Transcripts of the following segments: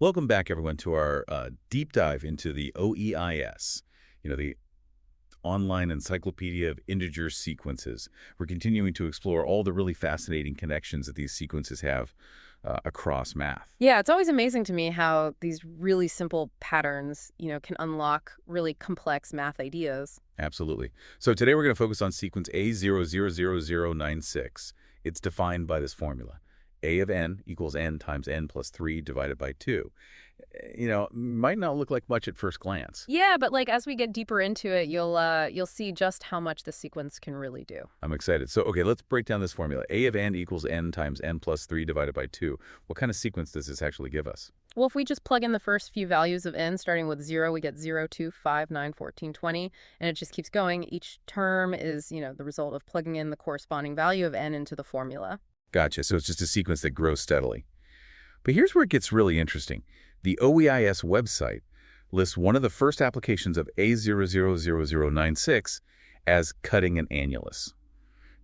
Welcome back, everyone, to our deep dive into the OEIS, the Online Encyclopedia of Integer Sequences. We're continuing to explore all the really fascinating connections that these sequences have across math. Yeah, it's always amazing to me how these really simple patterns, can unlock really complex math ideas. Absolutely. So today we're going to focus on sequence A0000096. It's defined by this formula. A of n equals n times n plus 3 divided by 2. Might not look like much at first glance. Yeah, but as we get deeper into it, you'll see just how much the sequence can really do. I'm excited. So, okay, let's break down this formula. A of n equals n times n plus 3 divided by 2. What kind of sequence does this actually give us? Well, if we just plug in the first few values of n, starting with 0, we get 0, 2, 5, 9, 14, 20, and it just keeps going. Each term is, the result of plugging in the corresponding value of n into the formula. Gotcha. So it's just a sequence that grows steadily. But here's where it gets really interesting. The OEIS website lists one of the first applications of A0000096 as cutting an annulus.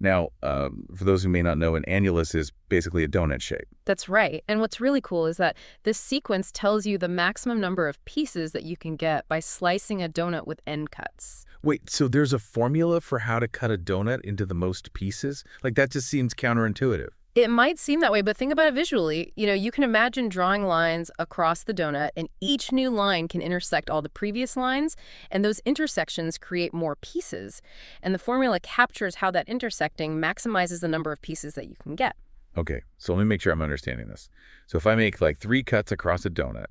Now, for those who may not know, an annulus is basically a donut shape. That's right. And what's really cool is that this sequence tells you the maximum number of pieces that you can get by slicing a donut with end cuts. Wait, so there's a formula for how to cut a donut into the most pieces? That just seems counterintuitive. It might seem that way, but think about it visually. You can imagine drawing lines across the donut, and each new line can intersect all the previous lines, and those intersections create more pieces. And the formula captures how that intersecting maximizes the number of pieces that you can get. Okay, so let me make sure I'm understanding this. So if I make 3 cuts across a donut,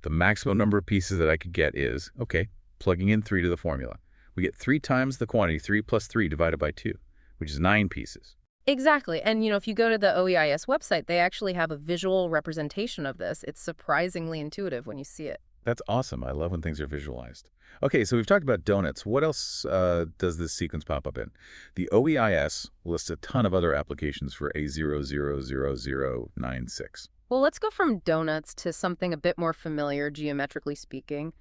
the maximum number of pieces that I could get is, okay, plugging in 3 to the formula. We get 3 times the quantity, 3 plus 3 divided by 2, which is 9 pieces. Exactly. And, if you go to the OEIS website, they actually have a visual representation of this. It's surprisingly intuitive when you see it. That's awesome. I love when things are visualized. Okay, so we've talked about donuts. What else does this sequence pop up in? The OEIS lists a ton of other applications for A0000096. Well, let's go from donuts to something a bit more familiar, geometrically speaking.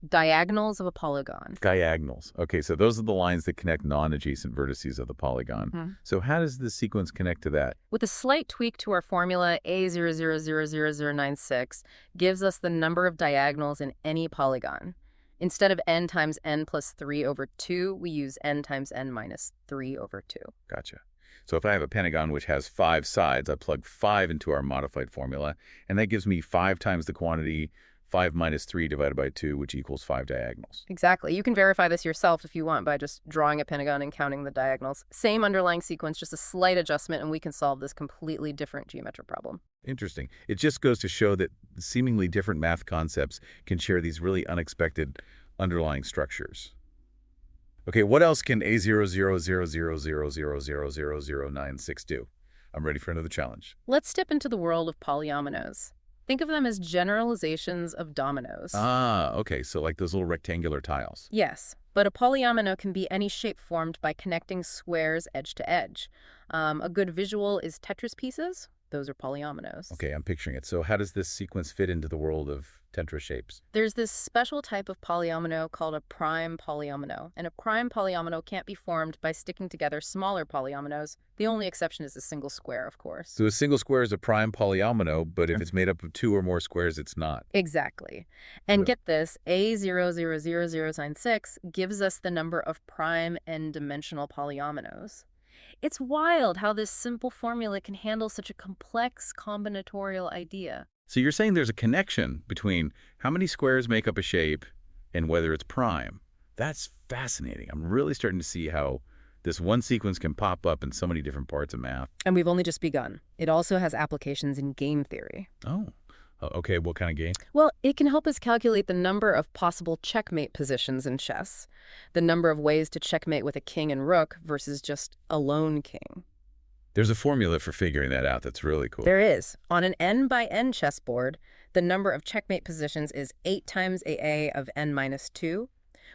Diagonals of a polygon. Diagonals. Okay, so those are the lines that connect non-adjacent vertices of the polygon. So how does this sequence connect to that? With a slight tweak to our formula, A0000096 gives us the number of diagonals in any polygon. Instead of n times n plus 3 over 2, we use n times n minus 3 over 2. Gotcha. So if I have a pentagon which has 5 sides, I plug 5 into our modified formula, and that gives me 5 times the quantity 5 minus 3 divided by 2, which equals 5 diagonals. Exactly. You can verify this yourself if you want by just drawing a pentagon and counting the diagonals. Same underlying sequence, just a slight adjustment, and we can solve this completely different geometric problem. Interesting. It just goes to show that seemingly different math concepts can share these really unexpected underlying structures. Okay, what else can A00000000096 do? I'm ready for another challenge. Let's step into the world of polyominoes. Think of them as generalizations of dominoes. Ah, okay, so like those little rectangular tiles. Yes, but a polyomino can be any shape formed by connecting squares edge to edge. A good visual is Tetris pieces. Those are polyominoes. Okay, I'm picturing it. So how does this sequence fit into the world of tetra shapes? There's this special type of polyomino called a prime polyomino, and a prime polyomino can't be formed by sticking together smaller polyominoes. The only exception is a single square, of course. So a single square is a prime polyomino, but if it's made up of 2 or more squares, it's not. Exactly. And get this, A0000096 gives us the number of prime n-dimensional polyominoes. It's wild how this simple formula can handle such a complex combinatorial idea. So you're saying there's a connection between how many squares make up a shape and whether it's prime. That's fascinating. I'm really starting to see how this one sequence can pop up in so many different parts of math. And we've only just begun. It also has applications in game theory. Oh, okay. What kind of game? Well, it can help us calculate the number of possible checkmate positions in chess, the number of ways to checkmate with a king and rook versus just a lone king. There's a formula for figuring that out. That's really cool. There is. On an n by n chessboard, the number of checkmate positions is 8 times AA of n minus 2,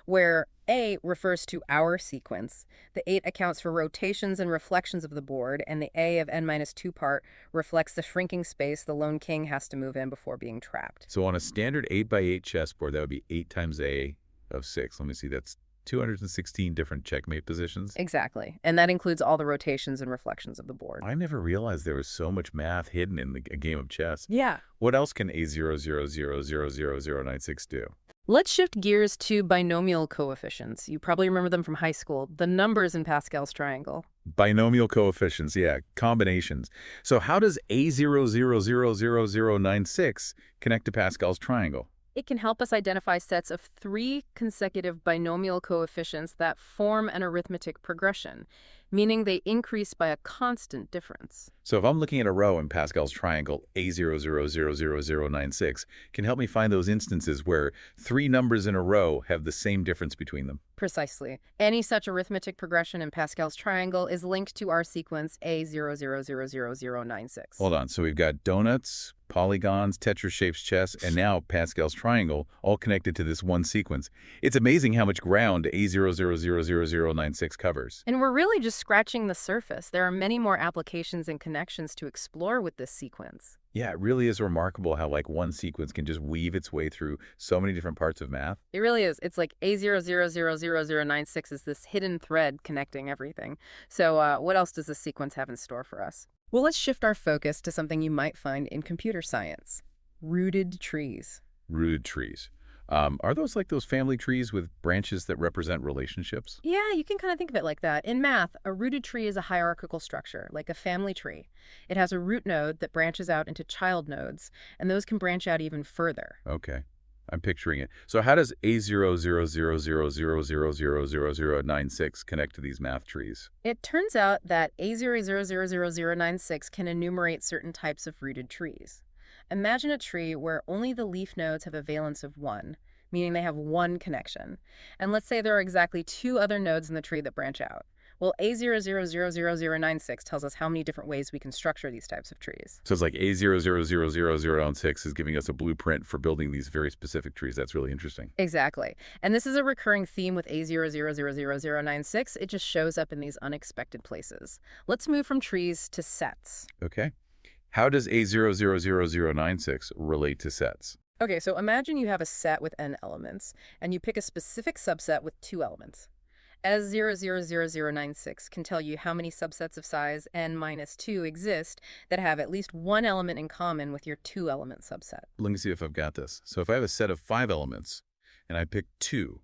where A refers to our sequence. The 8 accounts for rotations and reflections of the board, and the A of n minus 2 part reflects the shrinking space the lone king has to move in before being trapped. So on a standard 8 by 8 chessboard, that would be 8 times A of 6. Let me see. That's 216 different checkmate positions? Exactly. And that includes all the rotations and reflections of the board. I never realized there was so much math hidden in a game of chess. Yeah. What else can A000000096 do? Let's shift gears to binomial coefficients. You probably remember them from high school, the numbers in Pascal's triangle. Binomial coefficients, yeah, combinations. So how does A0000096 connect to Pascal's triangle? It can help us identify sets of 3 consecutive binomial coefficients that form an arithmetic progression, meaning they increase by a constant difference. So if I'm looking at a row in Pascal's triangle, A0000096 can help me find those instances where 3 numbers in a row have the same difference between them. Precisely. Any such arithmetic progression in Pascal's triangle is linked to our sequence A0000096. Hold on, so we've got donuts, polygons, tetra-shaped chess, and now Pascal's triangle, all connected to this one sequence. It's amazing how much ground A0000096 covers. And we're really just scratching the surface. There are many more applications and connections to explore with this sequence. Yeah, it really is remarkable how one sequence can just weave its way through so many different parts of math. It really is. It's like A0000096 is this hidden thread connecting everything. So what else does this sequence have in store for us? Well, let's shift our focus to something you might find in computer science. Rooted trees. Rooted trees. Are those like those family trees with branches that represent relationships? Yeah, you can kind of think of it like that. In math, a rooted tree is a hierarchical structure, like a family tree. It has a root node that branches out into child nodes, and those can branch out even further. Okay, I'm picturing it. So how does A00000000096 connect to these math trees? It turns out that A0000096 can enumerate certain types of rooted trees. Imagine a tree where only the leaf nodes have a valence of 1, meaning they have one connection. And let's say there are exactly 2 other nodes in the tree that branch out. Well, A0000096 tells us how many different ways we can structure these types of trees. So it's like A0000096 is giving us a blueprint for building these very specific trees. That's really interesting. Exactly. And this is a recurring theme with A0000096. It just shows up in these unexpected places. Let's move from trees to sets. Okay. How does A0000096 relate to sets? Okay, so imagine you have a set with n elements, and you pick a specific subset with 2 elements. A0000096 can tell you how many subsets of size n-2 exist that have at least one element in common with your 2-element subset. Let me see if I've got this. So if I have a set of 5 elements, and I pick 2,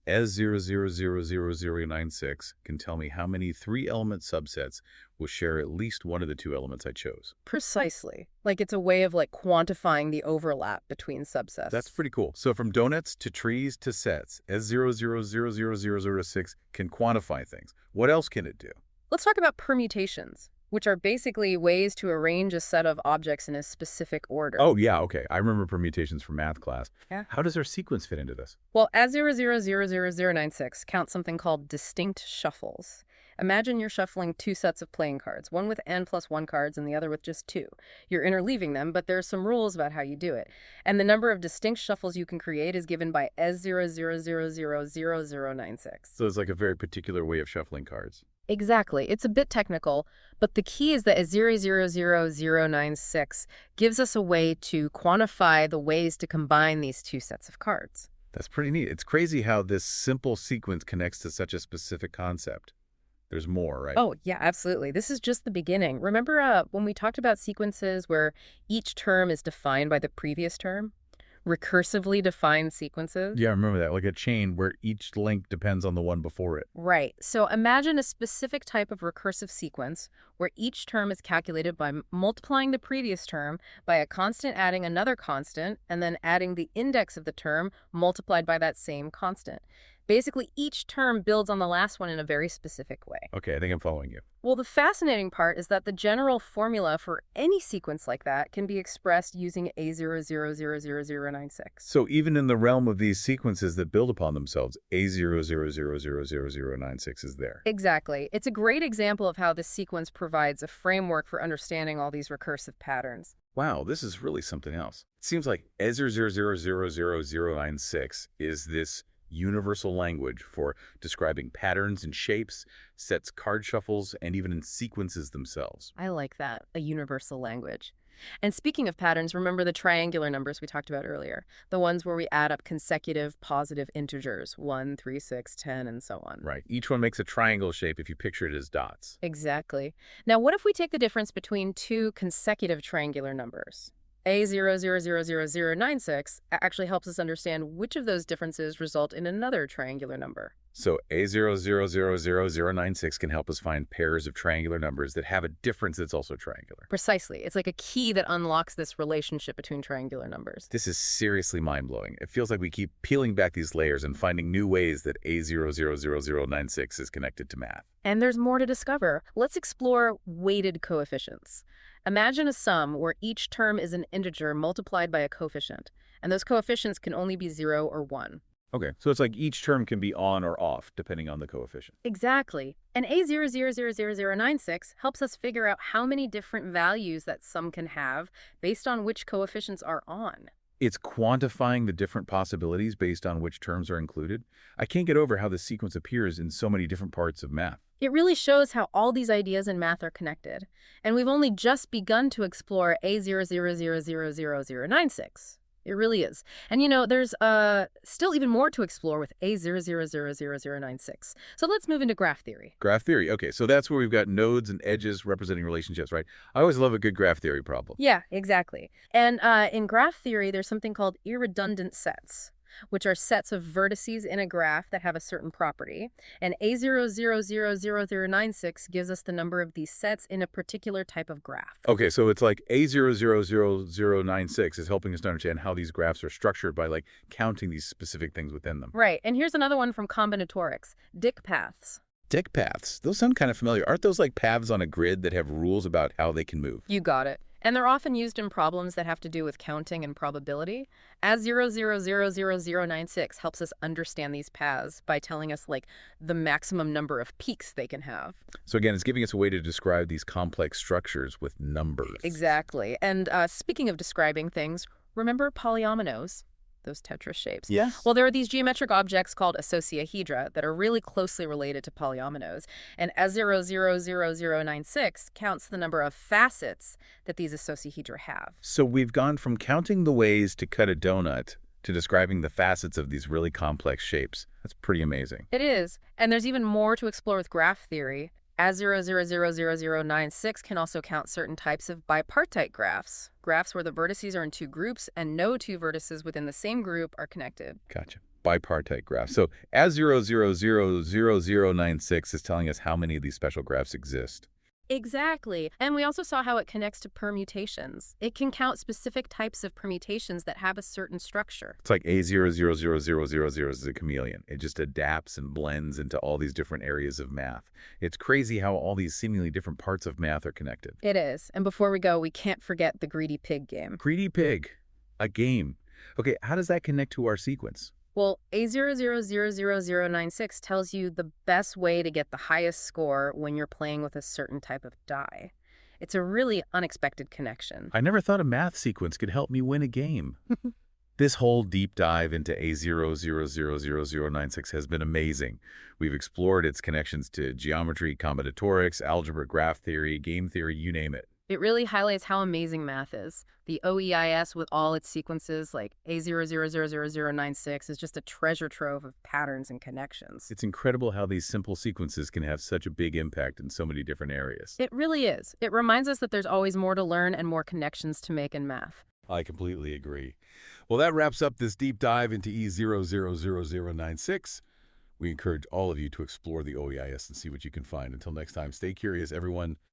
A0000096 can tell me how many 3-element subsets will share at least one of the 2 elements I chose. Precisely. Like it's a way of quantifying the overlap between subsets. That's pretty cool. So from donuts to trees to sets, S0000006 can quantify things. What else can it do? Let's talk about permutations, which are basically ways to arrange a set of objects in a specific order. Oh, yeah, okay. I remember permutations from math class. Yeah. How does our sequence fit into this? Well, A0000096 counts something called distinct shuffles. Imagine you're shuffling 2 sets of playing cards, one with n+1 cards and the other with just 2. You're interleaving them, but there are some rules about how you do it. And the number of distinct shuffles you can create is given by S000000096. So it's like a very particular way of shuffling cards. Exactly. It's a bit technical, but the key is that A0000096 gives us a way to quantify the ways to combine these 2 sets of cards. That's pretty neat. It's crazy how this simple sequence connects to such a specific concept. There's more, right? Oh, yeah, absolutely. This is just the beginning. Remember when we talked about sequences where each term is defined by the previous term? Recursively defined sequences? Yeah, I remember that. Like a chain where each link depends on the one before it. Right. So imagine a specific type of recursive sequence where each term is calculated by multiplying the previous term by a constant adding another constant and then adding the index of the term multiplied by that same constant. Basically, each term builds on the last one in a very specific way. Okay, I think I'm following you. Well, the fascinating part is that the general formula for any sequence like that can be expressed using A0000096. So even in the realm of these sequences that build upon themselves, A0000096 is there. Exactly. It's a great example of how this sequence provides a framework for understanding all these recursive patterns. Wow, this is really something else. It seems like A0000096 is this universal language for describing patterns and shapes, sets, card shuffles, and even in sequences themselves. I like that, a universal language. And speaking of patterns, remember the triangular numbers we talked about earlier, the ones where we add up consecutive positive integers, 1, 3, 6, 10, and so on. Right. Each one makes a triangle shape if you picture it as dots. Exactly. Now, what if we take the difference between two consecutive triangular numbers? A0000096 actually helps us understand which of those differences result in another triangular number. So A0000096 can help us find pairs of triangular numbers that have a difference that's also triangular. Precisely. It's like a key that unlocks this relationship between triangular numbers. This is seriously mind-blowing. It feels like we keep peeling back these layers and finding new ways that A0000096 is connected to math. And there's more to discover. Let's explore weighted coefficients. Imagine a sum where each term is an integer multiplied by a coefficient, and those coefficients can only be 0 or 1. Okay, so it's like each term can be on or off depending on the coefficient. Exactly. And A0000096 helps us figure out how many different values that sum can have based on which coefficients are on. It's quantifying the different possibilities based on which terms are included. I can't get over how this sequence appears in so many different parts of math. It really shows how all these ideas in math are connected. And we've only just begun to explore A0000096. It really is. And there's still even more to explore with A0000096. So let's move into graph theory. Graph theory. Okay, so that's where we've got nodes and edges representing relationships, right? I always love a good graph theory problem. Yeah, exactly. And in graph theory, there's something called irredundant sets, which are sets of vertices in a graph that have a certain property. And A0000096 gives us the number of these sets in a particular type of graph. Okay, so it's like A0000096 is helping us to understand how these graphs are structured by counting these specific things within them. Right. And here's another one from combinatorics, Dick paths. Dick paths. Those sound kind of familiar. Aren't those like paths on a grid that have rules about how they can move? You got it. And they're often used in problems that have to do with counting and probability. A0000096 helps us understand these paths by telling us, the maximum number of peaks they can have. So again, it's giving us a way to describe these complex structures with numbers. Exactly. And speaking of describing things, remember polyominoes? Those tetra shapes. Yeah. Well, there are these geometric objects called icosahedra that are really closely related to polyominoes, and A0000096 counts the number of facets that these icosahedra have. So we've gone from counting the ways to cut a donut to describing the facets of these really complex shapes. That's pretty amazing. It is, and there's even more to explore with graph theory. A0000096 can also count certain types of bipartite graphs, graphs where the vertices are in two groups and no two vertices within the same group are connected. Gotcha. Bipartite graph. So A0000096 is telling us how many of these special graphs exist. Exactly. And we also saw how it connects to permutations. It can count specific types of permutations that have a certain structure. It's like A0000000 is a chameleon. It just adapts and blends into all these different areas of math. It's crazy how all these seemingly different parts of math are connected. It is. And before we go, we can't forget the greedy pig game. Greedy pig. A game. Okay, how does that connect to our sequence? Well, A0000096 tells you the best way to get the highest score when you're playing with a certain type of die. It's a really unexpected connection. I never thought a math sequence could help me win a game. This whole deep dive into A0000096 has been amazing. We've explored its connections to geometry, combinatorics, algebra, graph theory, game theory, you name it. It really highlights how amazing math is. The OEIS with all its sequences, like A0000096, is just a treasure trove of patterns and connections. It's incredible how these simple sequences can have such a big impact in so many different areas. It really is. It reminds us that there's always more to learn and more connections to make in math. I completely agree. Well, that wraps up this deep dive into E0000096. We encourage all of you to explore the OEIS and see what you can find. Until next time, stay curious, everyone.